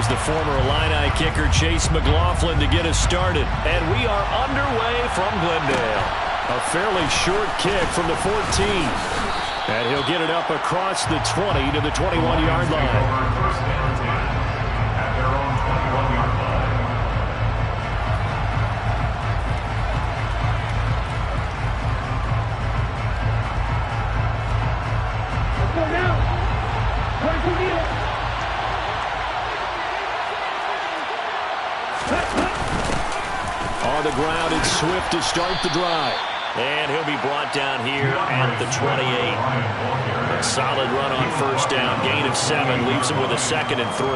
Here's the former Illini kicker, Chase McLaughlin, to get us started. And we are underway from Glendale. A fairly short kick from the 14. And he'll get it up across the 20 to the 21-yard line. On the ground, it's Swift to start the drive. And he'll be brought down here at the 28. A solid run on first down. Gain of 7 leaves him with a 2nd and 3.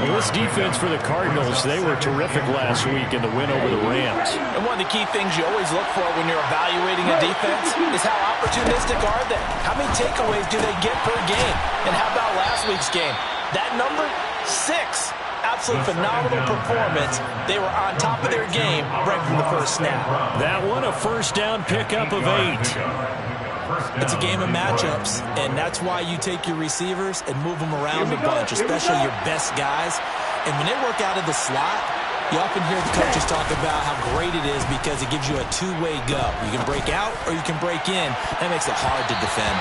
Well, this defense for the Cardinals, they were terrific last week in the win over the Rams. And one of the key things you always look for when you're evaluating a defense is how opportunistic are they? How many takeaways do they get per game? And how about last week's game? That number, 6. Absolute phenomenal performance. They were on top of their game right from the first snap. That one, a first down pickup of 8. It's a game of matchups, and that's why you take your receivers and move them around a bunch, especially your best guys. And when they work out of the slot, you often hear the coaches talk about how great it is because it gives you a two-way go. You can break out or you can break in. That makes it hard to defend.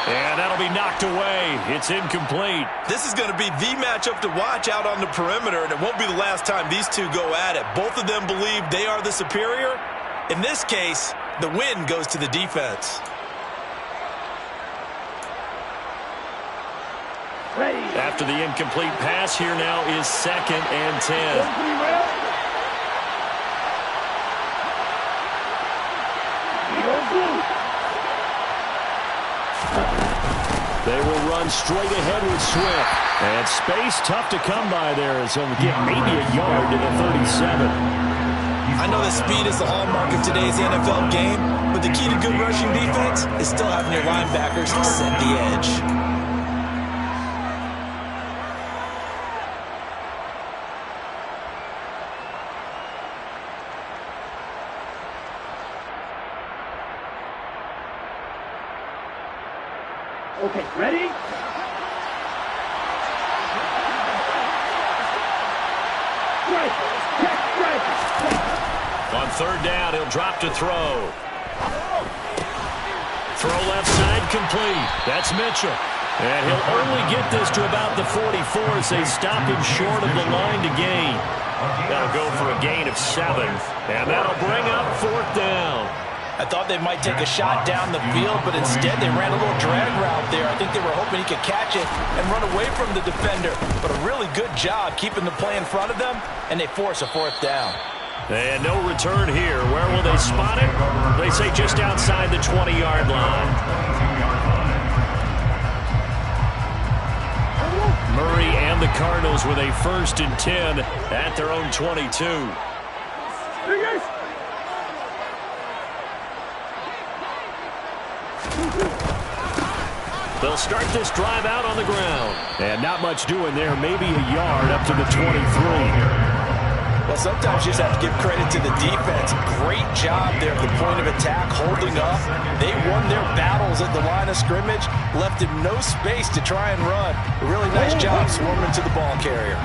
And that'll be knocked away. It's incomplete. This is going to be the matchup to watch out on the perimeter, and it won't be the last time these two go at it. Both of them believe they are the superior. In this case, the win goes to the defense. After the incomplete pass, here now is 2nd and 10. They will run straight ahead with Swift. And space tough to come by there as he'll get maybe a yard to the 37. I know that speed is the hallmark of today's NFL game, but the key to good rushing defense is still having your linebackers set the edge. Okay, ready? On 3rd down, he'll drop to throw. Throw left side complete. That's Mitchell. And he'll only get this to about the 44 as they stop him short of the line to gain. That'll go for a gain of 7. And that'll bring up 4th down. I thought they might take a shot down the field, but instead they ran a little drag route there. I think they were hoping he could catch it and run away from the defender. But a really good job keeping the play in front of them, and they force a 4th down. And no return here. Where will they spot it? They say just outside the 20-yard line. Murray and the Cardinals with a 1st and 10 at their own 22. They'll start this drive out on the ground. And not much doing there. Maybe a yard up to the 23. Well, sometimes you just have to give credit to the defense. Great job there at the point of attack, holding up. They won their battles at the line of scrimmage, left him no space to try and run. A really nice job swarming to the ball carrier.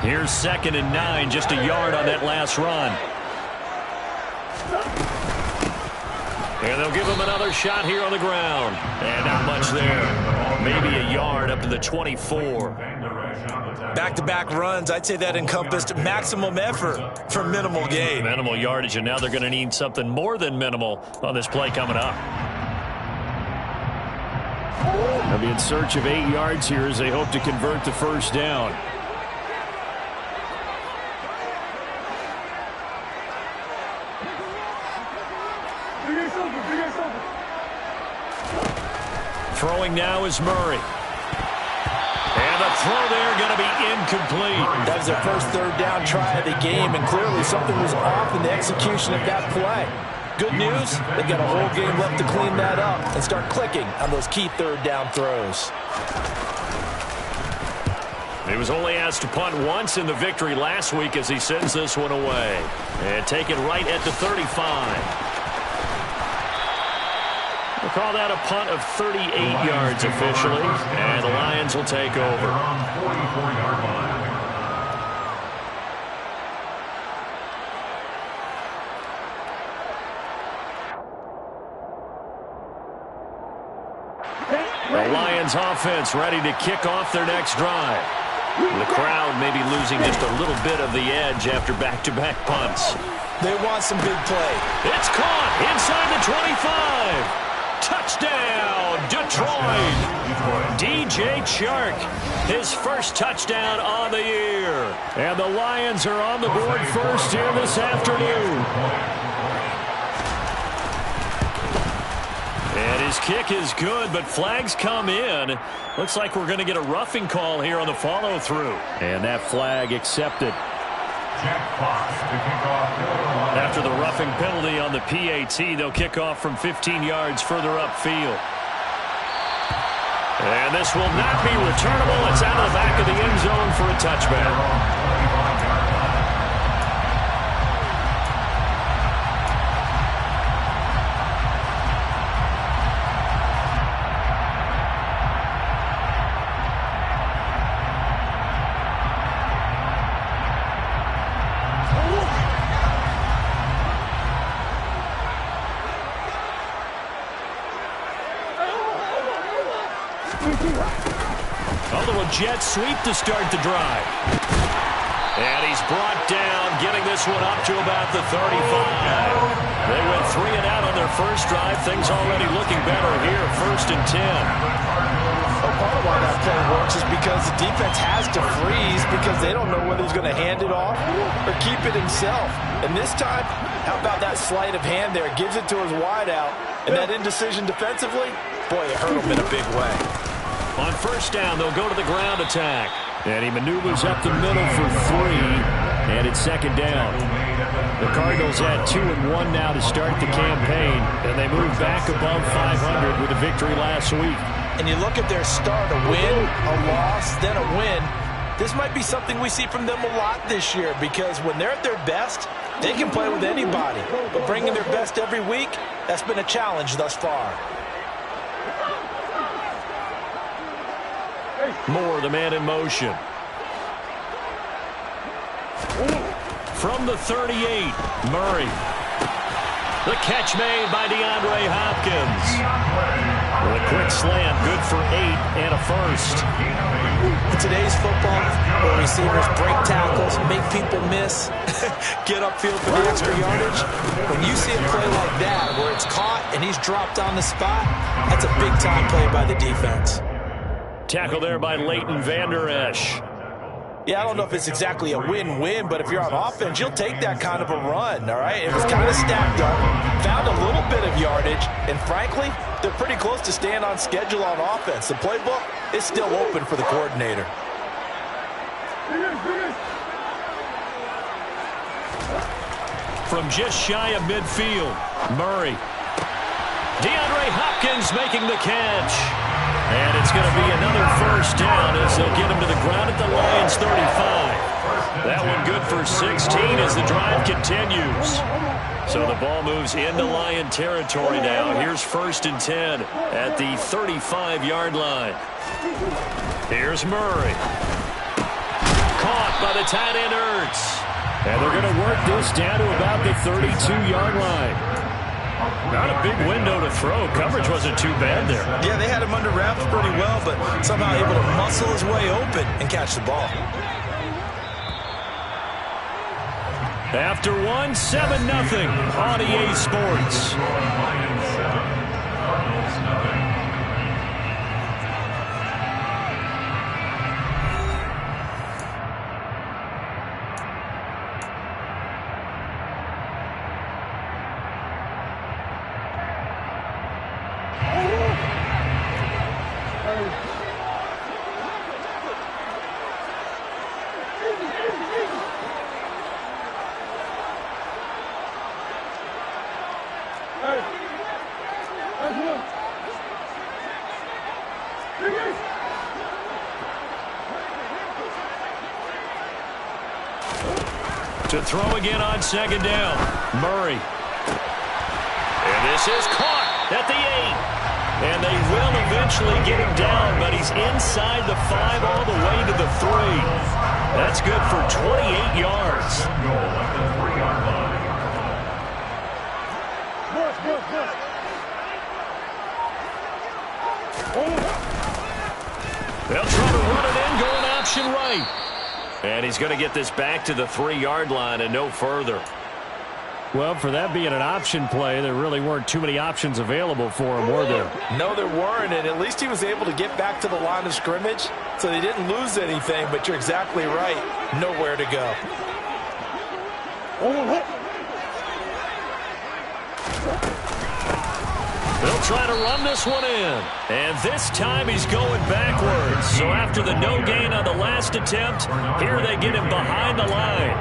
Here's 2nd and 9, just a yard on that last run. And they'll give him another shot here on the ground. And not much there. Maybe a yard up to the 24. Back-to-back runs, I'd say that encompassed maximum effort for minimal gain. Minimal yardage, and now they're going to need something more than minimal on this play coming up. They'll be in search of 8 yards here as they hope to convert the 1st down. Throwing now is Murray. And the throw there going to be incomplete. That was their first 3rd down try of the game, and clearly something was off in the execution of that play. Good news, they've got a whole game left to clean that up and start clicking on those key 3rd down throws. He was only asked to punt once in the victory last week as he sends this one away. And taken right at the 35. We'll call that a punt of 38 yards officially, and the Lions will take over. The Lions offense ready to kick off their next drive. The crowd may be losing just a little bit of the edge after back-to-back punts. They want some big play. It's caught inside the 25. Touchdown, Detroit. DJ Chark, his first touchdown on the year. And the Lions are on the board first here this afternoon. And his kick is good, but flags come in. Looks like we're going to get a roughing call here on the follow-through. And that flag accepted. After the roughing penalty on the PAT, they'll kick off from 15 yards further upfield. And this will not be returnable. It's out of the back of the end zone for a touchback. A little jet sweep to start the drive. And he's brought down, getting this one up to about the 35. They went 3 and out on their first drive. Things already looking better here, 1st and 10. Well, part of why that play works is because the defense has to freeze because they don't know whether he's going to hand it off or keep it himself. And this time, how about that sleight of hand there? Gives it to his wideout. And that indecision defensively, boy, it hurt him in a big way. On first down, they'll go to the ground attack. And he maneuvers up the middle for 3. And it's 2nd down. The Cardinals had 2-1 now to start the campaign. And they move back above 500 with a victory last week. And you look at their start, a win, a loss, then a win. This might be something we see from them a lot this year because when they're at their best, they can play with anybody. But bringing their best every week, that's been a challenge thus far. Moore, the man in motion. From the 38, Murray. The catch made by DeAndre Hopkins. With a quick slant, good for 8 and a first. In today's football, where receivers break tackles, make people miss, get upfield for the extra yardage, when you see a play like that where it's caught and he's dropped on the spot, that's a big-time play by the defense. Tackle there by Leighton Vander Esch. Yeah, I don't know if it's exactly a win-win, but if you're on offense, you'll take that kind of a run, all right? It was kind of stacked up, found a little bit of yardage, and frankly, they're pretty close to staying on schedule on offense. The playbook is still open for the coordinator. From just shy of midfield, Murray. DeAndre Hopkins making the catch. And it's going to be another first down as they'll get him to the ground at the Lions' 35. That one good for 16 as the drive continues. So the ball moves into Lion territory now. Here's 1st and 10 at the 35-yard line. Here's Murray. Caught by the tight end Ertz. And they're going to work this down to about the 32-yard line. Not a big window to throw. Coverage wasn't too bad there. Yeah, they had him under wraps pretty well, but somehow able to muscle his way open and catch the ball. After 7-0 on EA Sports. To throw again on 2nd down. Murray. And this is caught at the 8. And they will eventually get him down, but he's inside the 5 all the way to the 3. That's good for 28 yards. They'll try to run it in, going option right. And he's going to get this back to the 3-yard line and no further. Well, for that being an option play, there really weren't too many options available for him, were there? No, there weren't, and at least he was able to get back to the line of scrimmage, so they didn't lose anything, but you're exactly right. Nowhere to go. They'll try to run this one in. And this time he's going backwards. So after the no gain on the last attempt, here they get him behind the line.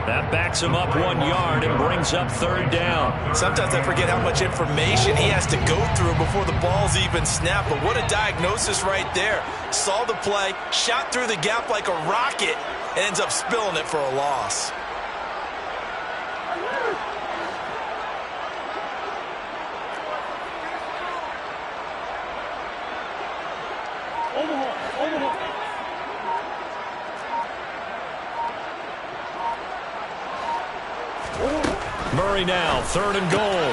That backs him up 1 yard and brings up 3rd down. Sometimes I forget how much information he has to go through before the ball's even snapped. But what a diagnosis right there. Saw the play, shot through the gap like a rocket, and ends up spilling it for a loss. Murray now, 3rd and goal.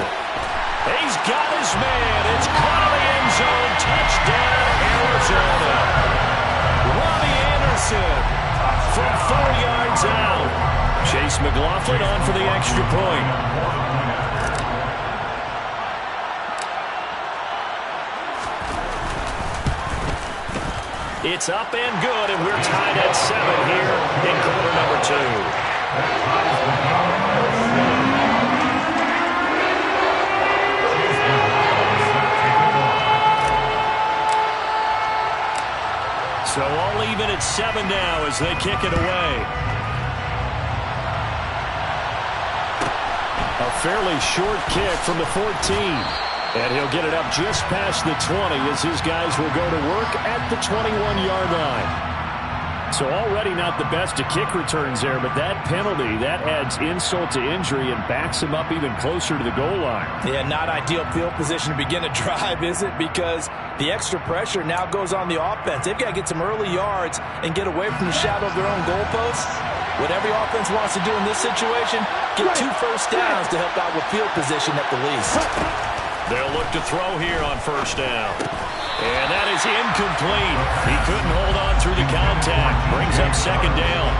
He's got his man. It's caught in the end zone. Touchdown, Arizona. Robbie Anderson from 4 yards out. Chase McLaughlin on for the extra point. It's up and good, and we're tied at 7 here in quarter number 2. So all even at 7 now as they kick it away. A fairly short kick from the 14. And he'll get it up just past the 20 as his guys will go to work at the 21-yard line. So already not the best of kick returns there, but that penalty, that adds insult to injury and backs him up even closer to the goal line. Yeah, not ideal field position to begin a drive, is it? Because the extra pressure now goes on the offense. They've got to get some early yards and get away from the shadow of their own goalposts. What every offense wants to do in this situation, get 2 first downs to help out with field position at the least. They'll look to throw here on 1st down. And that is incomplete. He couldn't hold on through the contact. Brings up 2nd down.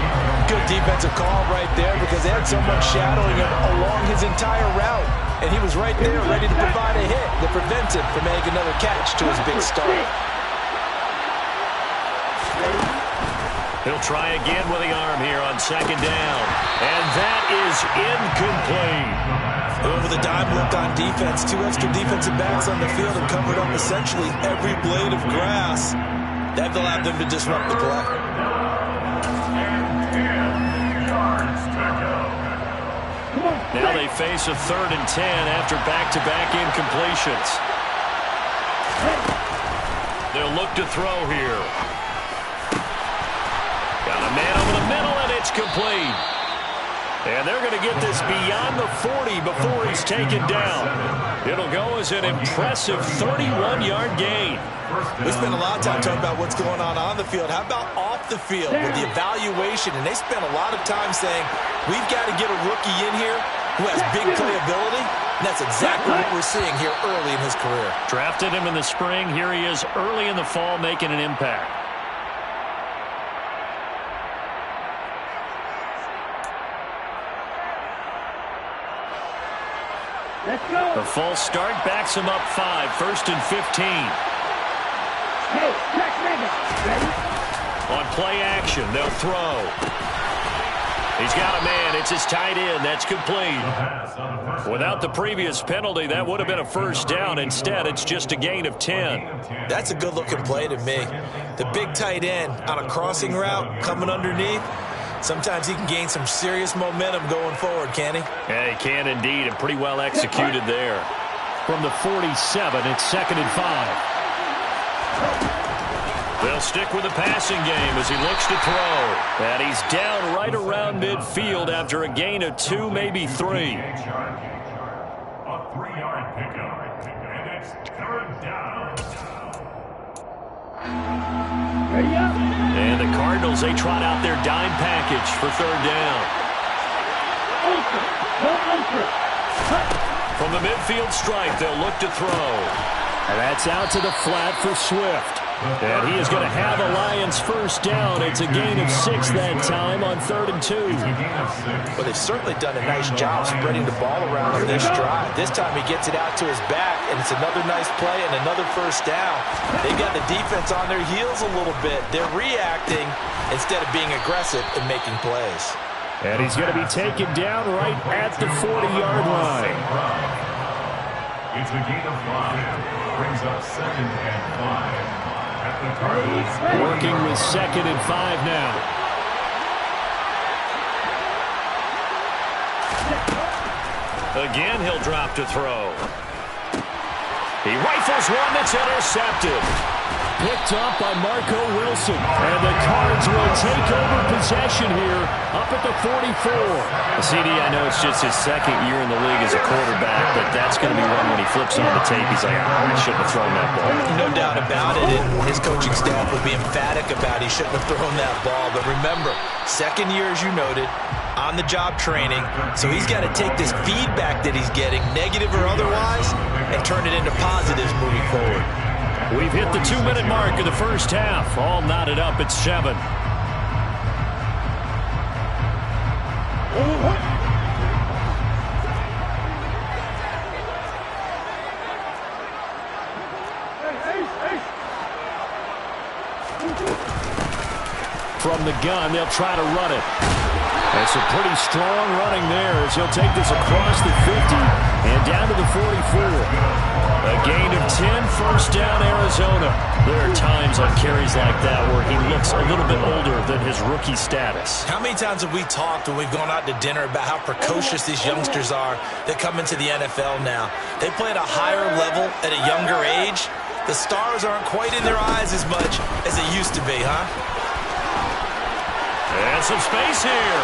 Good defensive call right there because they had someone shadowing him along his entire route. And he was right there ready to provide a hit that prevents him from making another catch to his big start. He'll try again with the arm here on 2nd down. And that is incomplete. Over the dime look on defense. 2 extra defensive backs on the field and covered up essentially every blade of grass. That allowed them to disrupt the play. Now they face a 3rd and 10 after back-to-back incompletions. They'll look to throw here. Got a man over the middle, and it's complete. And they're going to get this beyond the 40 before he's taken down. It'll go as an impressive 31-yard gain. We spent a lot of time talking about what's going on the field. How about off the field with the evaluation? And they spent a lot of time saying, we've got to get a rookie in here who has big playability. And that's exactly what we're seeing here early in his career. Drafted him in the spring. Here he is early in the fall making an impact. The false start backs him up 5, 1st and 15. On play action, they'll throw. He's got a man. It's his tight end. That's complete. Without the previous penalty, that would have been a 1st down. Instead, it's just a gain of 10. That's a good-looking play to me. The big tight end on a crossing route coming underneath. Sometimes he can gain some serious momentum going forward, can he? Yeah, he can indeed, and pretty well executed there. From the 47, it's 2nd and 5. They'll stick with the passing game as he looks to throw. And he's down right around midfield after a gain of 2, maybe 3. A 3-yard pickup, and it's 3rd down. And the Cardinals, they trot out their dime package for 3rd down. From the midfield stripe, they'll look to throw. And that's out to the flat for Swift. And he is going to have a Lions first down. It's a gain of 6 that time on 3rd and 2. Well, they've certainly done a nice job spreading the ball around on this drive. This time he gets it out to his back, and it's another nice play and another first down. They've got the defense on their heels a little bit. They're reacting instead of being aggressive and making plays. And he's going to be taken down right at the 40-yard line. It's a gain of 5. Brings up 2nd and 5. Working with 2nd and 5 now. Again, he'll drop to throw. He rifles one that's intercepted. Picked up by Marco Wilson. And the Cards will take over possession here up at the 44. CD, I know it's just his 2nd year in the league as a quarterback, but that's going to be one when he flips on the tape. He's like, I shouldn't have thrown that ball. No doubt about it. And his coaching staff would be emphatic about he shouldn't have thrown that ball. But remember, 2nd year, as you noted, on-the-job training. So he's got to take this feedback that he's getting, negative or otherwise, and turn it into positives moving forward. We've hit the 2-minute mark of the first half. All knotted up at 7. From the gun, they'll try to run it. That's a pretty strong running there as he'll take this across the 50 and down to the 44. A gain of 10, first down, Arizona. There are times on carries like that where he looks a little bit older than his rookie status. How many times have we talked when we've gone out to dinner about how precocious these youngsters are that come into the NFL now? They play at a higher level at a younger age. The stars aren't quite in their eyes as much as they used to be, huh? And some space here.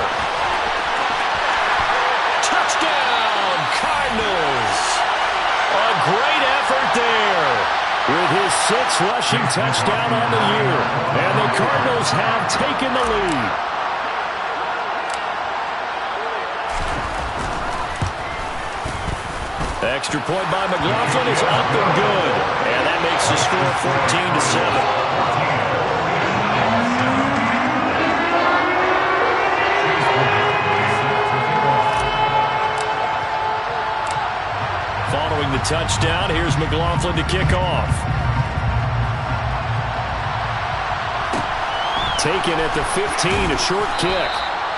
Touchdown, Cardinals. A great effort there. With his 6th rushing touchdown on the year. And the Cardinals have taken the lead. Extra point by McLaughlin is up and good. And that makes the score 14-7. Following the touchdown, here's McLaughlin to kick off. Taken at the 15, a short kick.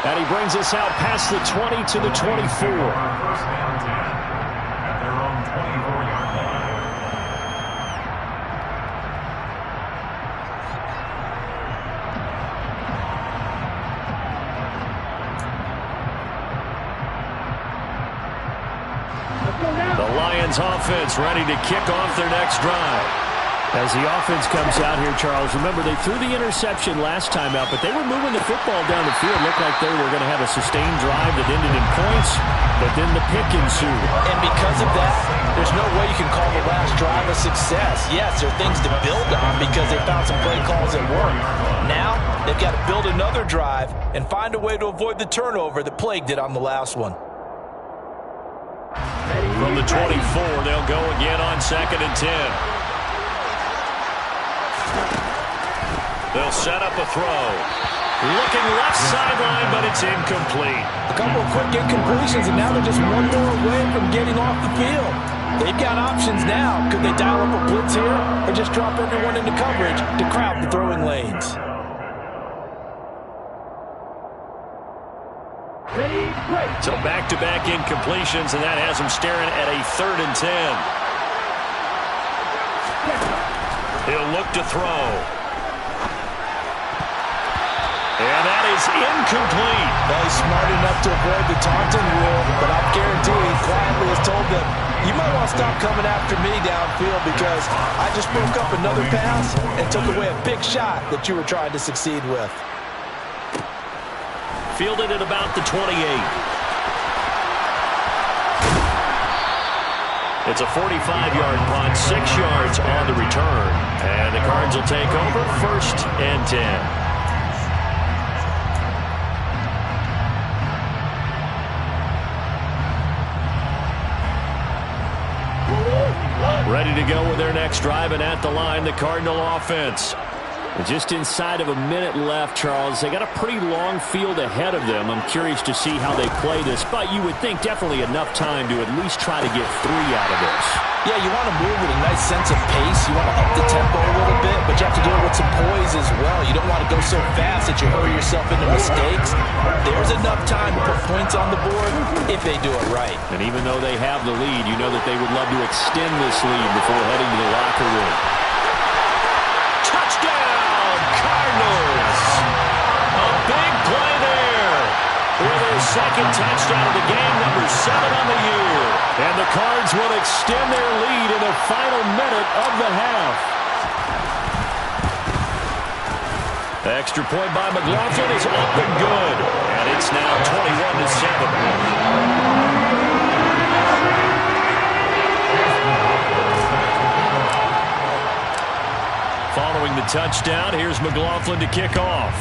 And he brings us out past the 20 to the 24. First and 10 at their own 24-yard line. The Lions offense ready to kick off their next drive. As the offense comes out here, Charles, remember they threw the interception last time out, but they were moving the football down the field. Looked like they were going to have a sustained drive that ended in points, but then the pick ensued. And because of that, there's no way you can call the last drive a success. Yes, there are things to build on because they found some play calls that work. Now, they've got to build another drive and find a way to avoid the turnover that plagued it on the last one. From the 24, they'll go again on 2nd and 10. They'll set up a throw. Looking left sideline, but it's incomplete. A couple of quick incompletions, and now they're just one more away from getting off the field. They've got options now. Could they dial up a blitz here or just drop everyone into coverage to crowd the throwing lanes? So back-to-back incompletions, and that has them staring at a 3rd and 10. He'll look to throw. And that is incomplete. Well, he's smart enough to avoid the taunting rule, but I guarantee he quietly has told them, you might want to stop coming after me downfield because I just broke up another pass and took away a big shot that you were trying to succeed with. Fielded at about the 28. It's a 45-yard punt, 6 yards on the return. And the Cards will take over 1st and 10. Ready to go with their next drive, and at the line, the Cardinal offense. Just inside of a minute left, Charles. They got a pretty long field ahead of them. I'm curious to see how they play this, but you would think definitely enough time to at least try to get 3 out of this. Yeah, you want to move with a nice sense of pace. You want to up the tempo a little bit, but you have to do it with some poise as well. You don't want to go so fast that you hurry yourself into mistakes. There's enough time to put points on the board if they do it right. And even though they have the lead, you know that they would love to extend this lead before heading to the locker room. Touchdown, Cardinals! A big play there with their second touchdown of the game, number 7 on the year. And the Cards will extend their lead in the final minute of the half. Extra point by McLaughlin is up and good. And it's now 21-7. Following the touchdown, here's McLaughlin to kick off.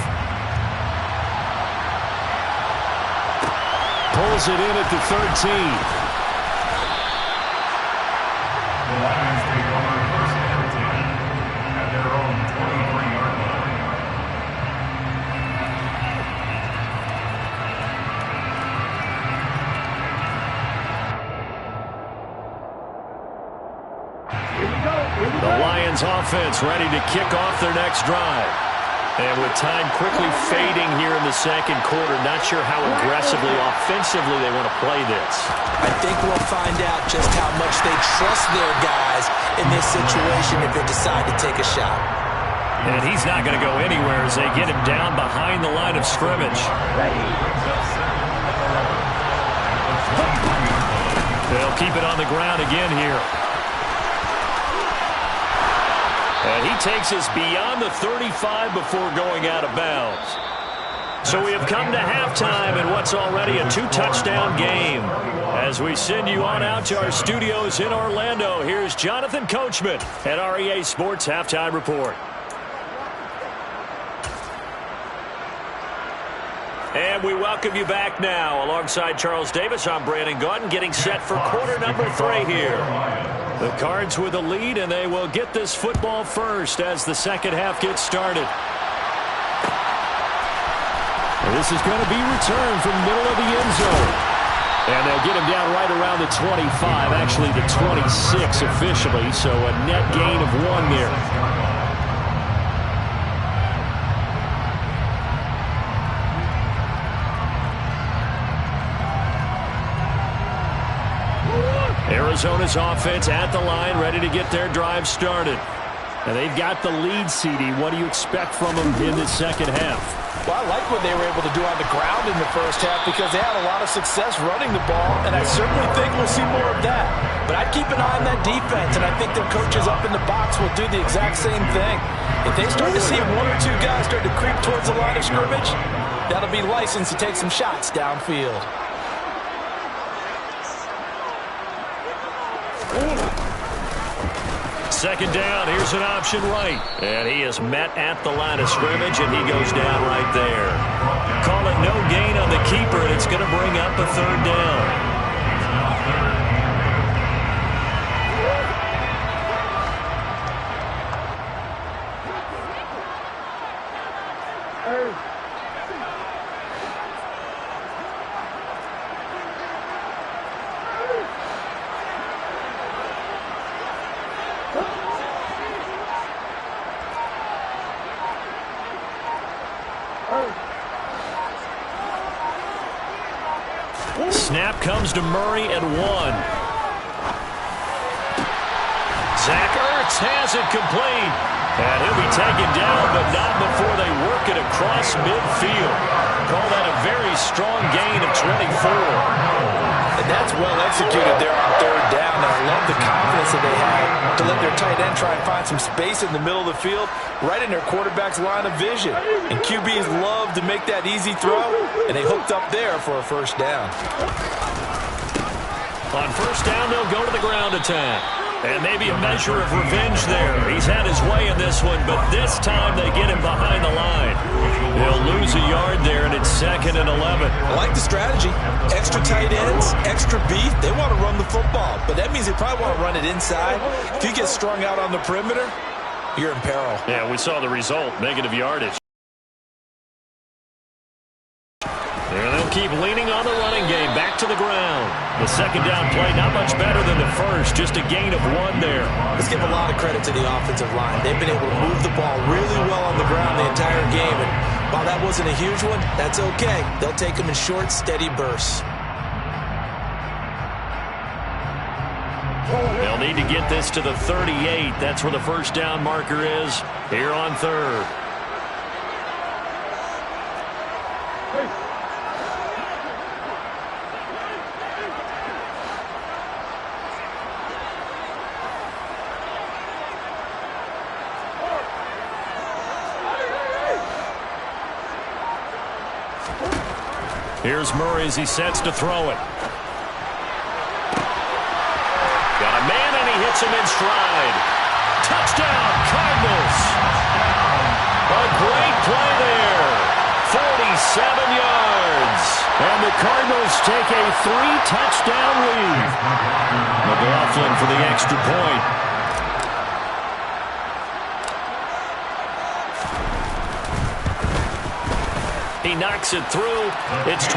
Pulls it in at the 13. The Lions take over first and 10 at their own 23-yard line. The Lions offense ready to kick off their next drive. And with time quickly fading here in the second quarter, not sure how aggressively, offensively they want to play this. I think we'll find out just how much they trust their guys in this situation if they decide to take a shot. And he's not going to go anywhere as they get him down behind the line of scrimmage. They'll keep it on the ground again here. And he takes us beyond the 35 before going out of bounds. So we have come to halftime in what's already a 2-touchdown game. As we send you on out to our studios in Orlando, here's Jonathan Coachman at REA Sports Halftime Report. And we welcome you back now. Alongside Charles Davis, I'm Brandon Gaudin, getting set for quarter number 3 here. The Cards with a lead, and they will get this football first as the second half gets started. And this is going to be returned from the middle of the end zone. And they'll get him down right around the 25, actually the 26 officially, so a net gain of 1 there. Arizona's offense at the line, ready to get their drive started. And they've got the lead, CD. What do you expect from them in the second half? Well, I like what they were able to do on the ground in the first half because they had a lot of success running the ball, and I certainly think we'll see more of that. But I'd keep an eye on that defense, and I think their coaches up in the box will do the exact same thing. If they start to see 1 or 2 guys start to creep towards the line of scrimmage, that'll be licensed to take some shots downfield. Second down, here's an option right. And he is met at the line of scrimmage, and he goes down right there. Call it no gain on the keeper, and it's going to bring up a 3rd down. Snap comes to Murray at 1. Zach Ertz has it complete. And he'll be taken down, but not before they work it across midfield. Call that a very strong gain of 24. And that's well executed there on 3rd down. And I love the confidence that they had to let their tight end try and find some space in the middle of the field, right in their quarterback's line of vision. And QBs love to make that easy throw, and they hooked up there for a 1st down. On 1st down, they'll go to the ground attack. And maybe a measure of revenge there. He's had his way in this one, but this time they get him behind the line. They'll lose a yard there, and it's 2nd and 11. I like the strategy. Extra tight ends, extra beef. They want to run the football, but that means they probably want to run it inside. If you get strung out on the perimeter, you're in peril. Yeah, we saw the result, negative yardage. And they'll keep leaning on the running game, back to the ground. The second down play, not much better than the first, just a gain of 1 there. Let's give a lot of credit to the offensive line. They've been able to move the ball really well on the ground the entire game, and while that wasn't a huge one, that's okay. They'll take them in short, steady bursts. They'll need to get this to the 38. That's where the first down marker is here on 3rd. Here's Murray as he sets to throw it. Got a man, and he hits him in stride. Touchdown, Cardinals. A great play there. 47 yards. And the Cardinals take a 3-touchdown lead. McLaughlin for the extra point. He knocks it through. It's 28-7.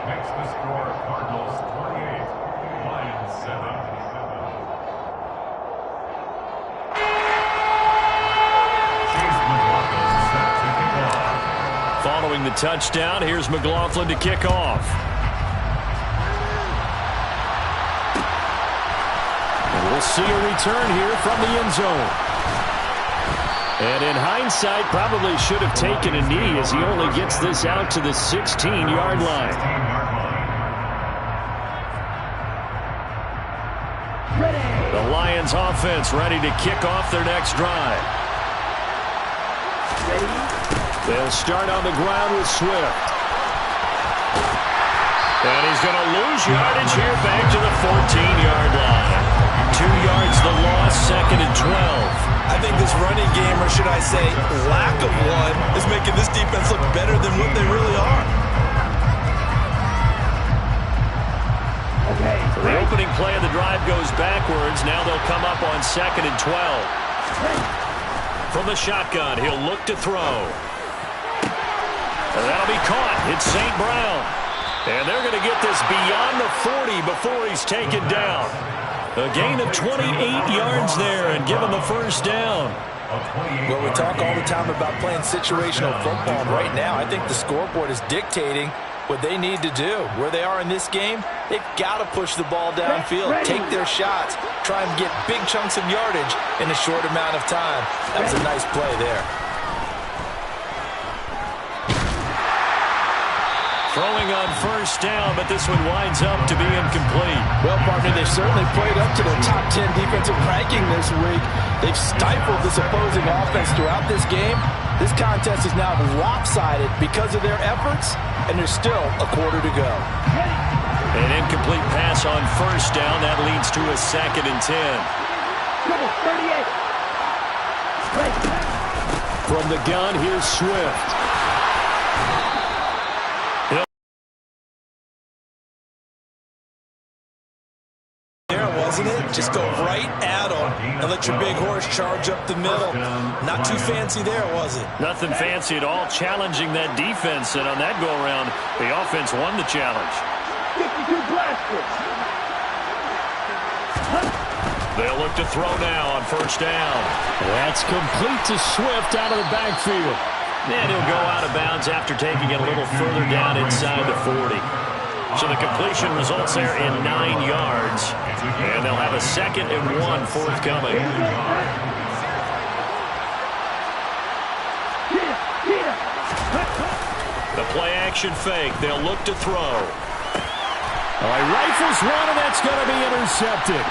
Makes the score Cardinals 28, Lions 7. Chase McLaughlin set to kick off. Following the touchdown, here's McLaughlin to kick off. And we'll see a return here from the end zone. And in hindsight, probably should have taken a knee as he only gets this out to the 16-yard line. The Lions offense ready to kick off their next drive. They'll start on the ground with Swift. And he's going to lose yardage here back to the 14-yard line. 2 yards the loss, 2nd and 12. I think this running game, or should I say lack of one, is making this defense look better than what they really are. The opening play of the drive goes backwards. Now they'll come up on 2nd and 12. From the shotgun, he'll look to throw. And that'll be caught. It's St. Brown. And they're going to get this beyond the 40 before he's taken down. A gain of 28 yards there and give him the first down. Well, we talk all the time about playing situational football. And right now, I think the scoreboard is dictating what they need to do. Where they are in this game, they've got to push the ball downfield, take their shots, try and get big chunks of yardage in a short amount of time. That was a nice play there. Throwing on first down, but this one winds up to be incomplete. Well, partner, they've certainly played up to their top 10 defensive ranking this week. They've stifled this opposing offense throughout this game. This contest is now lopsided because of their efforts, and there's still a quarter to go. An incomplete pass on first down. That leads to a 2nd and 10. From the gun, here's Swift. Wasn't it? Just go right at them and let your big horse charge up the middle. Not too fancy there, was it? Nothing fancy at all, challenging that defense, and on that go-around, the offense won the challenge. 52 blasters. They'll look to throw now on first down. That's complete to Swift out of the backfield. And he'll go out of bounds after taking it a little further down inside the 40. So the completion results there in 9 yards. And they'll have a 2nd and 1 forthcoming. The play-action fake. They'll look to throw. All right, rifles one, and that's going to be intercepted.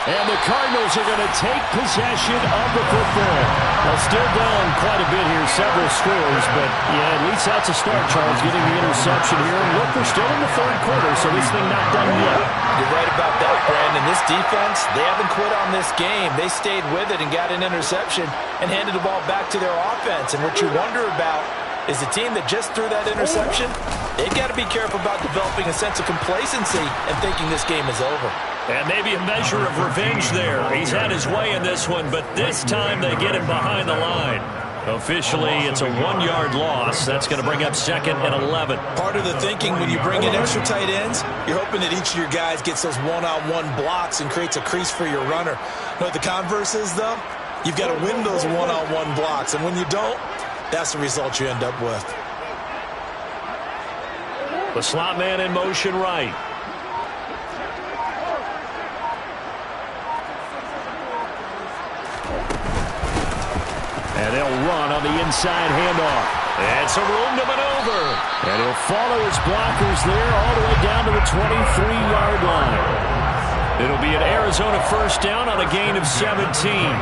And the Cardinals are going to take possession of the football. Well, still down quite a bit here, several scores, but yeah, at least that's a start, Charles, getting the interception here. And look, we're still in the third quarter, so this thing not done yet. You're right about that, Brandon. This defense, they haven't quit on this game. They stayed with it and got an interception and handed the ball back to their offense. And what you wonder about is the team that just threw that interception, they've got to be careful about developing a sense of complacency and thinking this game is over. And maybe a measure of revenge there. He's had his way in this one, but this time they get him behind the line. Officially, it's a 1-yard loss. That's going to bring up second and 11. Part of the thinking when you bring in extra tight ends, you're hoping that each of your guys gets those one-on-one blocks and creates a crease for your runner. You know what the converse is, though? You've got to win those one-on-one blocks, and when you don't, that's the result you end up with. The slot man in motion right. And they'll run on the inside handoff. And some room to maneuver. And he'll follow his blockers there all the way down to the 23-yard line. It'll be an Arizona first down on a gain of 17.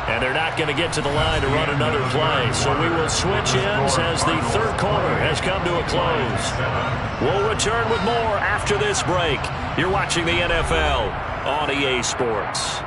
And they're not going to get to the line to run another play. So we will switch ends as the third quarter has come to a close. We'll return with more after this break. You're watching the NFL on EA Sports.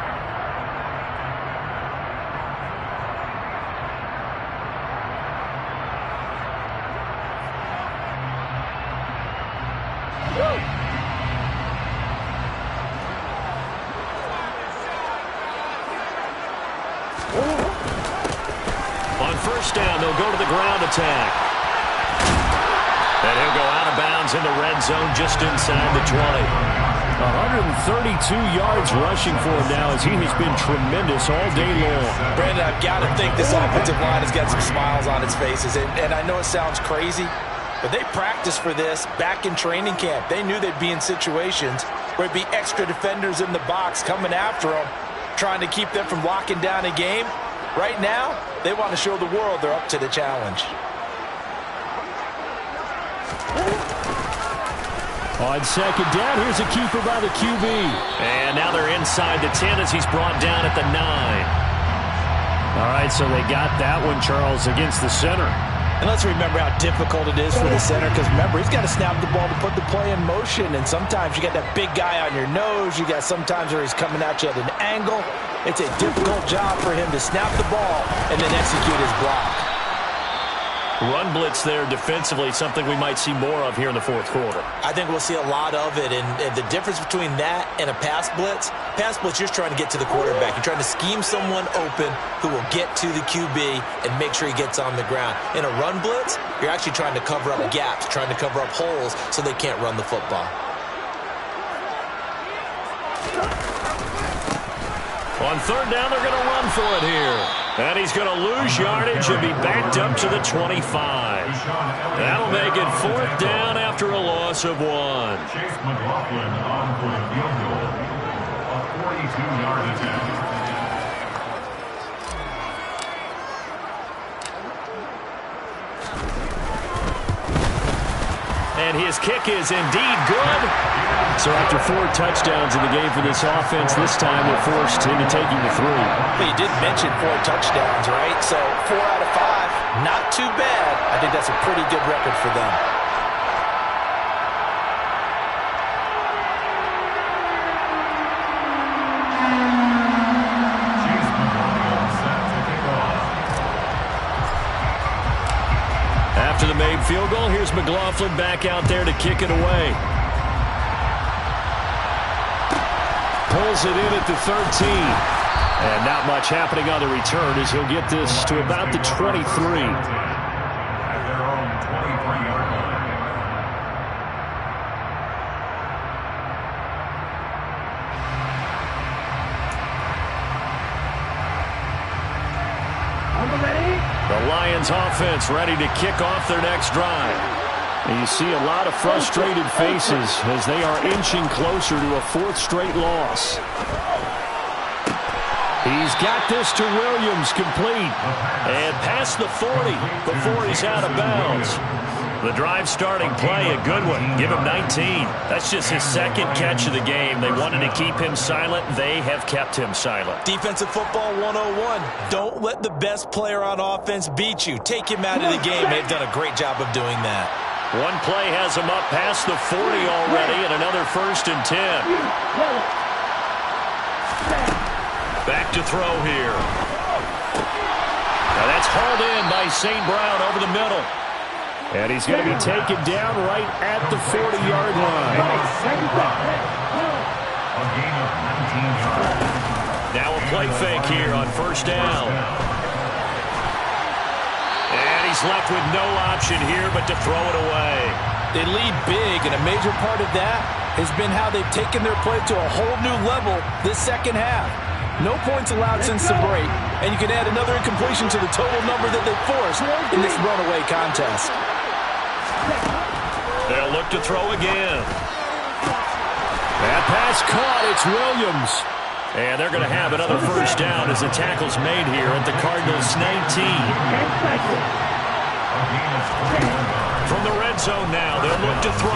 First down, they'll go to the ground attack. And he'll go out of bounds in the red zone just inside the 20. 132 yards rushing for him now as he has been tremendous all day long. Brandon, I've got to think this offensive line has got some smiles on its faces. And I know it sounds crazy, but they practiced for this back in training camp. They knew they'd be in situations where there'd be extra defenders in the box coming after them, trying to keep them from locking down a game. Right now, they want to show the world they're up to the challenge. On second down, here's a keeper by the QB. And now they're inside the 10 as he's brought down at the 9. All right, so they got that one, Charles, against the center. And let's remember how difficult it is for the center, because remember, he's got to snap the ball to put the play in motion, and sometimes you got that big guy on your nose. You got sometimes where he's coming at you at an angle. It's a difficult job for him to snap the ball and then execute his block. Run blitz there defensively, something we might see more of here in the fourth quarter. I think we'll see a lot of it, and the difference between that and a pass blitz, you're just trying to get to the quarterback. You're trying to scheme someone open who will get to the QB and make sure he gets on the ground. In a run blitz, you're actually trying to cover up gaps, trying to cover up holes so they can't run the football. On third down, they're going to run for it here. And he's going to lose yardage and be backed up to the 25. That'll make it fourth down after a loss of 1. Chase McLaughlin on for the field goal. A 42-yard attempt. And his kick is indeed good. So after 4 touchdowns in the game for this offense, this time they're forced into taking the 3. But you did mention 4 touchdowns, right? So 4 out of 5, not too bad. I think that's a pretty good record for them. After the made field goal, here's McLaughlin back out there to kick it away. Pulls it in at the 13. And not much happening on the return as he'll get this to about the 23. At their own 23-yard line. The Lions offense ready to kick off their next drive. And you see a lot of frustrated faces as they are inching closer to a 4th straight loss. He's got this to Williams, complete. And past the 40 before he's out of bounds. The drive starting play, a good one. Give him 19. That's just his second catch of the game. They wanted to keep him silent. They have kept him silent. Defensive football 101. Don't let the best player on offense beat you. Take him out of the game. They've done a great job of doing that. One play has him up past the 40 already, and another 1st and 10. Back to throw here. Now that's hauled in by St. Brown over the middle. And he's going to be taken down right at the 40-yard line. Now a play fake here on 1st down. And he's left with no option here but to throw it away. They lead big, and a major part of that has been how they've taken their play to a whole new level this second half. No points allowed since the break, and you can add another incompletion to the total number that they forced in this runaway contest. They'll look to throw again. That pass caught. It's Williams. And they're going to have another 1st down as the tackle's made here at the Cardinals' 19. From the red zone now, they'll look to throw.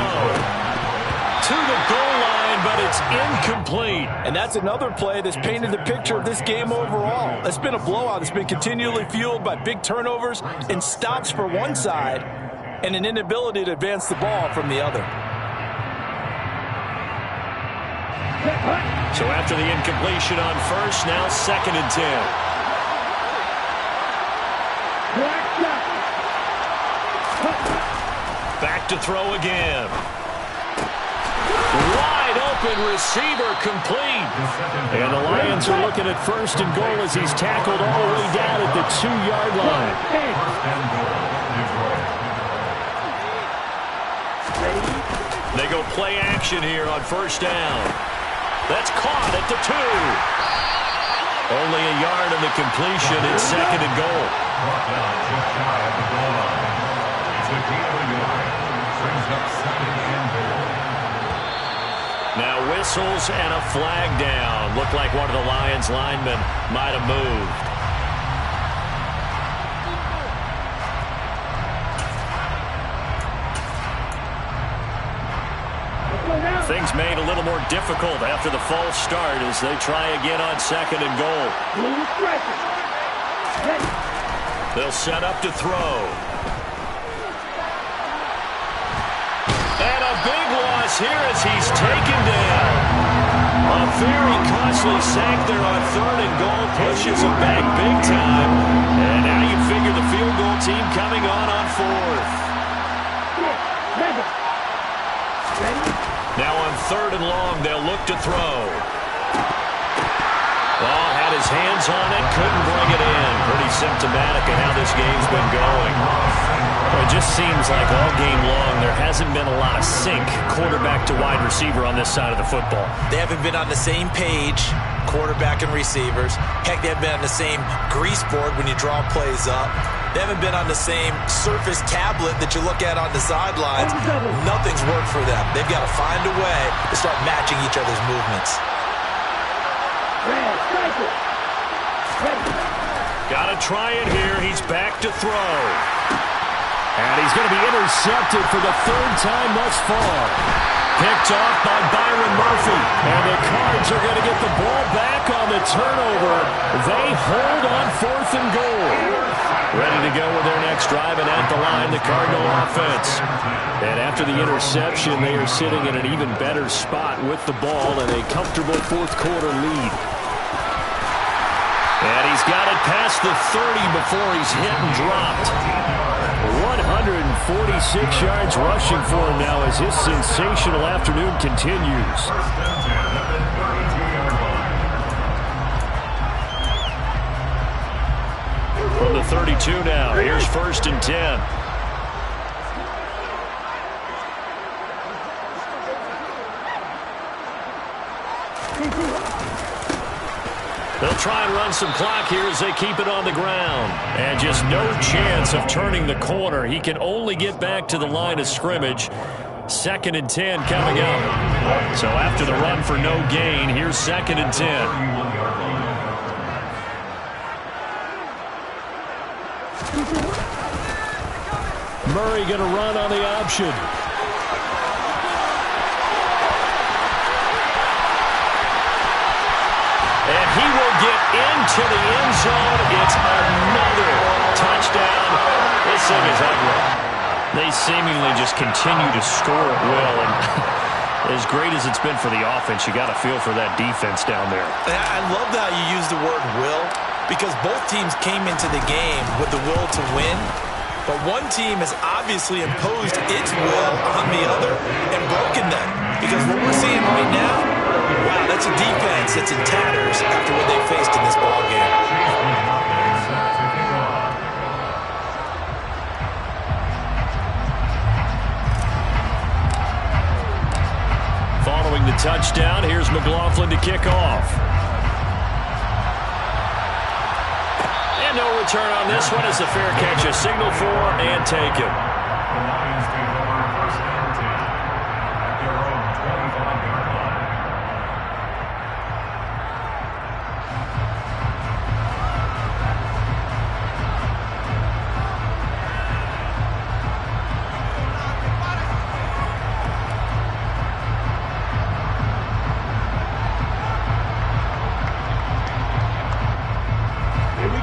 To the goal line, but it's incomplete. And that's another play that's painted the picture of this game overall. It's been a blowout. It's been continually fueled by big turnovers and stops for one side and an inability to advance the ball from the other. So after the incompletion on 1st, now 2nd and 10. Back to throw again. Wide open receiver, complete. And the Lions are looking at 1st and goal as he's tackled all the way down at the 2-yard line. They go play action here on 1st down. That's caught at the 2. Only a yard on the completion. It's 2nd and goal. Now whistles and a flag down. Looked like one of the Lions linemen might have moved. Things made a little more difficult after the false start as they try again on 2nd and goal. They'll set up to throw. And a big loss here as he's taken down. A very costly sack there on 3rd and goal pushes him back big time. And now you figure the field goal team coming on 4th. Now on 3rd and long, they'll look to throw. Oh, had his hands on it, couldn't bring it in. Pretty symptomatic of how this game's been going. Well, it just seems like all game long there hasn't been a lot of sync quarterback to wide receiver on this side of the football. They haven't been on the same page, quarterback and receivers. Heck, they haven't been on the same grease board when you draw plays up. They haven't been on the same surface tablet that you look at on the sidelines. Nothing's worked for them. They've got to find a way to start matching each other's movements. Got to try it here. He's back to throw. And he's going to be intercepted for the 3rd time thus far. Picked off by Byron Murphy. And the Cards are going to get the ball back on the turnover. They hold on 4th and goal. Ready to go with their next drive, and at the line, the Cardinal offense. And after the interception, they are sitting in an even better spot with the ball and a comfortable 4th quarter lead. And he's got it past the 30 before he's hit and dropped. 146 yards rushing for him now as his sensational afternoon continues. From the 32 now, here's 1st and 10. They'll try and run some clock here as they keep it on the ground. And just no chance of turning the corner. He can only get back to the line of scrimmage. 2nd and 10 coming up. So after the run for no gain, here's 2nd and 10. Murray going to run on the option. And he will get into the end zone. It's another touchdown. This thing is ugly. They seemingly just continue to score at will. And as great as it's been for the offense, you got to feel for that defense down there. I love how you use the word will, because both teams came into the game with the will to win. But one team has obviously imposed its will on the other and broken them. Because what we're seeing right now, wow, that's a defense that's in tatters after what they faced in this ballgame. Following the touchdown, here's McLaughlin to kick off. And no return on this one as the fair catch is signaled for and taken. The Lions take over first and 10 at their own 25-yard line.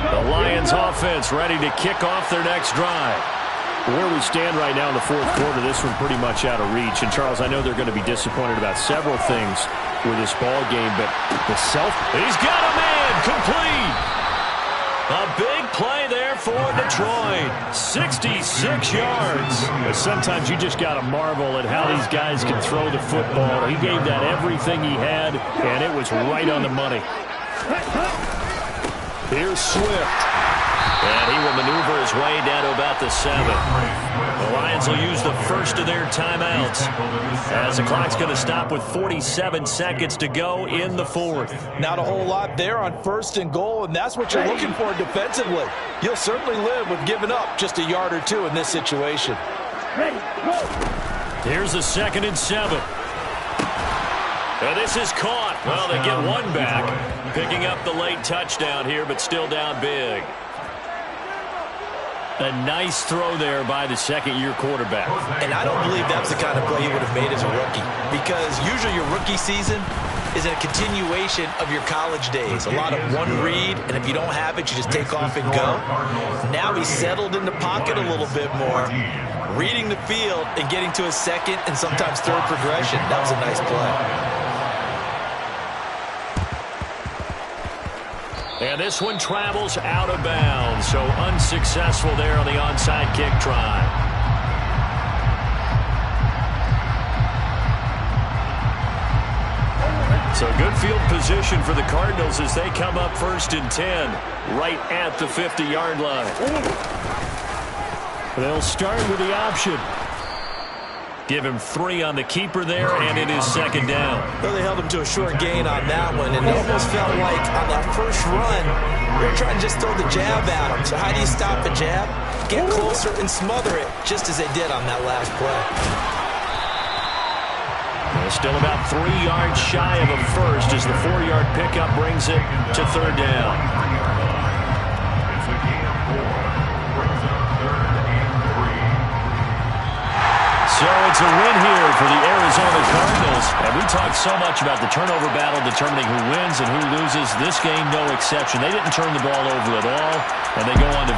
The Lions offense ready to kick off their next drive. Where we stand right now in the fourth quarter, this one pretty much out of reach. And, Charles, I know they're going to be disappointed about several things with this ball game, but he's got a man complete. A big play there for Detroit. 66 yards. But sometimes you just got to marvel at how these guys can throw the football. He gave that everything he had, and it was right on the money. Here's Swift. And he will maneuver his way down to about the 7. The Lions will use the first of their timeouts as the clock's going to stop with 47 seconds to go in the fourth. Not a whole lot there on 1st and goal, and that's what you're looking for defensively. You'll certainly live with giving up just a yard or two in this situation. Here's the 2nd and 7. And this is caught. Well, they get one back. Picking up the late touchdown here, but still down big. A nice throw there by the second-year quarterback. And I don't believe that's the kind of play he would have made as a rookie, because usually your rookie season is a continuation of your college days. A lot of one read, and if you don't have it, you just take off and go. Now he's settled in the pocket a little bit more, reading the field and getting to a second and sometimes third progression. That was a nice play. And this one travels out of bounds, so unsuccessful there on the onside kick try. So good field position for the Cardinals as they come up 1st and 10, right at the 50-yard line. They'll start with the option. Give him 3 on the keeper there, and it is 2nd down. Well, they held him to a short gain on that one, and it almost felt like on that first run, they were trying to just throw the jab at him. So how do you stop the jab? Get closer and smother it, just as they did on that last play. They're still about 3 yards shy of a first as the 4-yard pickup brings it to 3rd down. It's a gain of 4. Brings up 3rd and 3. So it's a win here for the Arizona Cardinals. And we talked so much about the turnover battle determining who wins and who loses. This game, no exception. They didn't turn the ball over at all, and they go on to